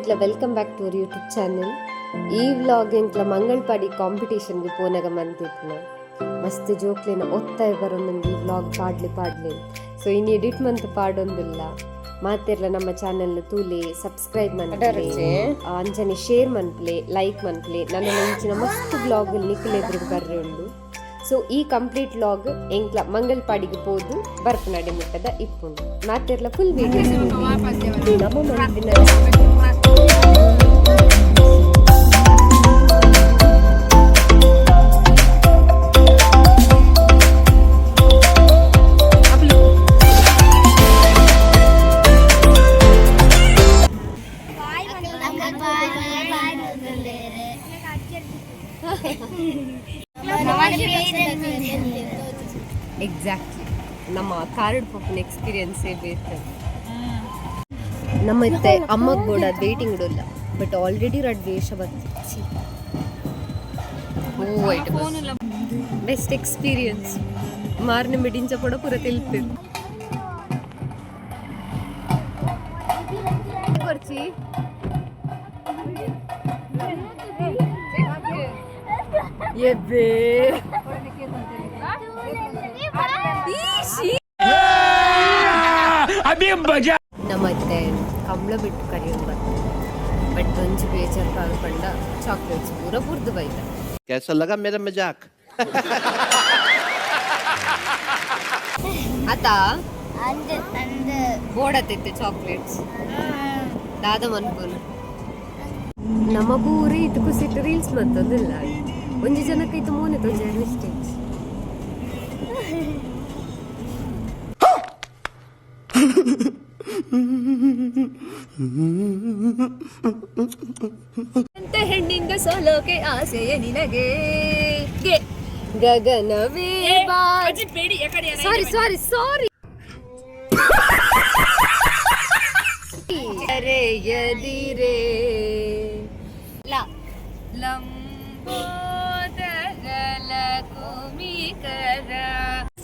ఇంట్లో welcome back to our YouTube channel. ఈ vlog ఇంట్లో ಮಂಗಳಪಾಡಿ ಕಾಂಪಿಟೇಷನ್ಗೆ ಪೋನಾಗ ಮಂತಿದ್ನ ಮಸ್ತ್ ಜೋಕ್ಲಿನ ಒತ್ತಾಯ ಬರೋಂದು ಈ ವ್ಲಾಗ್ ಪಾಡ್ಲಿ ಸೊ ಇನ್ನು ಎಡಿಟ್ ಮಂತ್ ಪಾಡೊಂದಿಲ್ಲ ಮಾತಿರ್ಲ ನಮ್ಮ ಚಾನಲ್ ತೂಲೆ ಸಬ್ಸ್ಕ್ರೈಬ್ ಮನ್ಪ್ಲೆ ಅಂಚನೆ ಶೇರ್ ಮನ್ಪ್ಲೆ ಲೈಕ್ ಮನ್ಪ್ಲೆ ನನ್ನ ಇಂಚಿನ ಮಸ್ತ್ ವ್ಲಾಗ್ ನಿಖಿಲ್ ಎದುರು ಬರ್ರೆ ಉಂಡು. ಸೊ ಈ ಕಂಪ್ಲೀಟ್ ವ್ಲಾಗ್ ಎಂಕ್ಲ ಮಂಗಳಪಾಡಿಗೆ ಹೋದು ಬರ್ಪ ನಡೆ ಮುಟ್ಟದ ಇಪ್ಪುಂಡು ಮಾತಿರ್ಲ ಫುಲ್ ವೀಡಿಯೋಸ್ ನಮ್ಮ ಮಂದಿನ ಎಕ್ಸಾಕ್ಟ್ಲಿ ನಮ್ಮ ಕಾರ್ಡ್ ಪಪ್ಪನ ಎಕ್ಸ್ಪೀರಿಯನ್ಸೇ ಬೇರೆ. ನಮ್ಮ ಇತ್ತೆ ಅಮ್ಮಗ್ ಕೂಡ ವೇಟಿಂಗ್ ಇಲ್ಲ ಬಟ್ ಆಲ್ರೆಡಿ ರಡ್ ವೇಷ ಬರ್ತಿಚ್ಚಿ ಬೆಸ್ಟ್ ಎಕ್ಸ್ಪೀರಿಯನ್ಸ್ ಮಾರ್ನೆ ಮಿಡಿಂಚ ಕೂಡ ಪೂರ ತಿಳ್ತಿರು ಕೊರ್ಚಿ ಎಬ್ಬೆ ನಮ್ಮತ್ತೆ ಕಂಬಳ ಬಿಟ್ಟು ಕರಿಯೋದು ಬರ್ತದೆ ಬಟ್ ಒಂಚು ಬೇಜಾರು ಕಾಲ್ಕೊಂಡ ಚಾಕ್ಲೇಟ್ಸ್ ಪೂರ ಪುರ್ದು ಬೈತ. कैसा लगा मेरा मजाक? ಆತ ಬೋಡತ್ತಿತ್ತು ಚಾಕ್ಲೇಟ್ಸ್ ದಾದ ಮನ್ಪುನು ನಮ್ಮ ಪೂರಿ ಇದಕ್ಕೂ ಸಿಟ್ಟು ರೀಲ್ಸ್ ಮತ್ತೊಂದಿಲ್ಲ ಒಂಜಿ ಜನಕ್ಕೆ ಇದು ಮೂನೆ ತೋಜ ಮಿಸ್ಟೇಕ್ಸ್. ಅಂತ ಹೆಣ್ಣಿಂಗ ಸೋಲೋಕೆ ಆಸೆಯ ನಿನಗೆ ಗಗನವೇ ಸಾರಿ ಅರೆಯದಿರೆ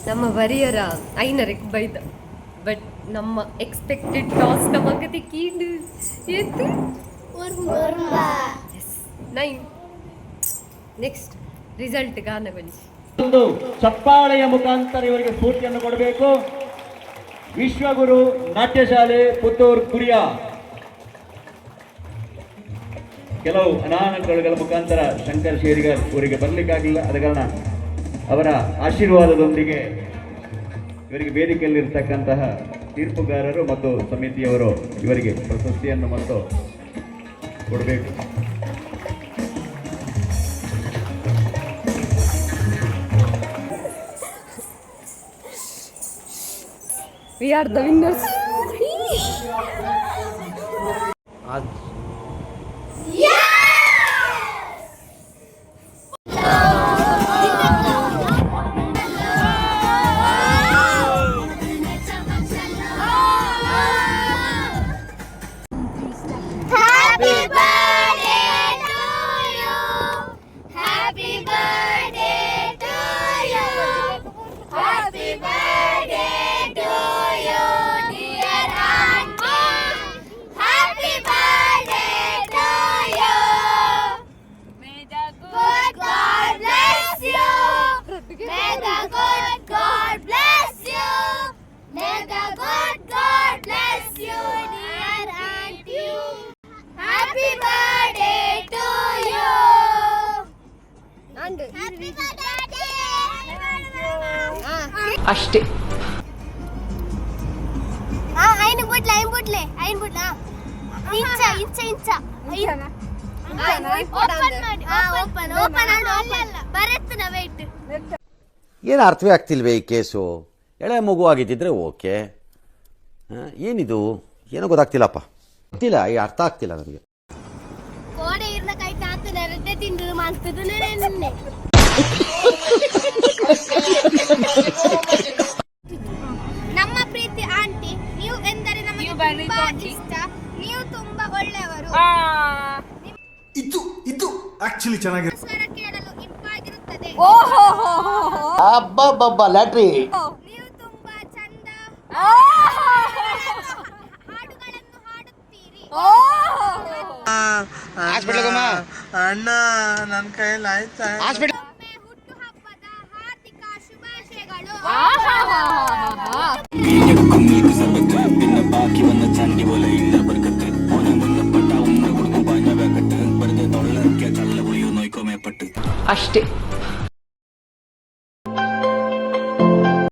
ನಮ್ಮ ವರಿಯರ ಐನರಕ್ಕೆ ಬೈದ ಬಟ್ ನಮ್ಮ ಎಕ್ಸ್ಪೆಕ್ಟೆಡ್ ಟಾಸ್ಕ್ ನಮಗೆ ಕೀಂಡು ಎತ್ತು 9 ನೆಕ್ಸ್ಟ್ ರಿಸಲ್ಟ್ ಗಾನ ಬನ್ನಿ. ಒಂದು ಚಪ್ಪಾಳೆಯ ಮುಖಾಂತರ ಇವರಿಗೆ ಸ್ಫೂರ್ತಿಯನ್ನು ಕೊಡಬೇಕು. ವಿಶ್ವಗುರು ನಾಟ್ಯಶಾಲೆ ಪುತ್ತೂರು ಕುರಿಯ ಕೆಲವು ಅನಾನುಕೂಲಗಳ ಮುಖಾಂತರ ಶಂಕರ್ ಶೇರಿಗರ್ ಊರಿಗೆ ಬರಲಿಕ್ಕಾಗಲಿಲ್ಲ. ಆದ ಕಾರಣ ಅವರ ಆಶೀರ್ವಾದದೊಂದಿಗೆ ಇವರಿಗೆ ವೇದಿಕೆಯಲ್ಲಿರ್ತಕ್ಕಂತಹ ತೀರ್ಪುಗಾರರು ಮತ್ತು ಸಮಿತಿಯವರು ಇವರಿಗೆ ಪ್ರಶಸ್ತಿಯನ್ನು ಮತ್ತು ಕೊಡಬೇಕು. We are the winners. ಅಷ್ಟೇ ಏನು ಅರ್ಥವೇ ಆಗ್ತಿಲ್ವೇ ಈ ಕೇಸು? ಎಳೆ ಮಗು ಆಗಿದ್ದಿದ್ರೆ ಓಕೆ, ಏನಿದು ಏನೋ ಗೊತ್ತಾಗ್ತಿಲ್ಲಪ್ಪ, ಗೊತ್ತಿಲ್ಲ, ಈ ಅರ್ಥ ಆಗ್ತಿಲ್ಲ ನನಗೆ. ನಮ್ಮ ಪ್ರೀತಿ ಆಂಟಿ, ನೀವು ಎಂದರೆ ನಮಗೆ ತುಂಬಾ ಇಷ್ಟ, ನೀವು ತುಂಬಾ ಒಳ್ಳೆಯವರು. ಇದು ಆಕ್ಚುಲಿ ಚೆನ್ನಾಗಿದೆ, ಕೇಳಲು ಇಂಪಾಗಿರುತ್ತದೆ. ಅಬ್ಬಬ್ಬಬ್ಬ ಲ್ಯಾಟ್ರಿ. ನೀವು ತುಂಬಾ ಚಂದ ಹಾಡುಗಳನ್ನು ಹಾಡುತ್ತೀರಿ. ಅಣ್ಣ ನನ್ನ ಕೈಯಲ್ಲಿ ಆಯ್ತಾ ಒಮ್ಮೆ ಹುಟ್ಟುಹಬ್ಬದ ಹಾರ್ದಿಕ ಶುಭಾಶಯಗಳು. ಅಷ್ಟೇ.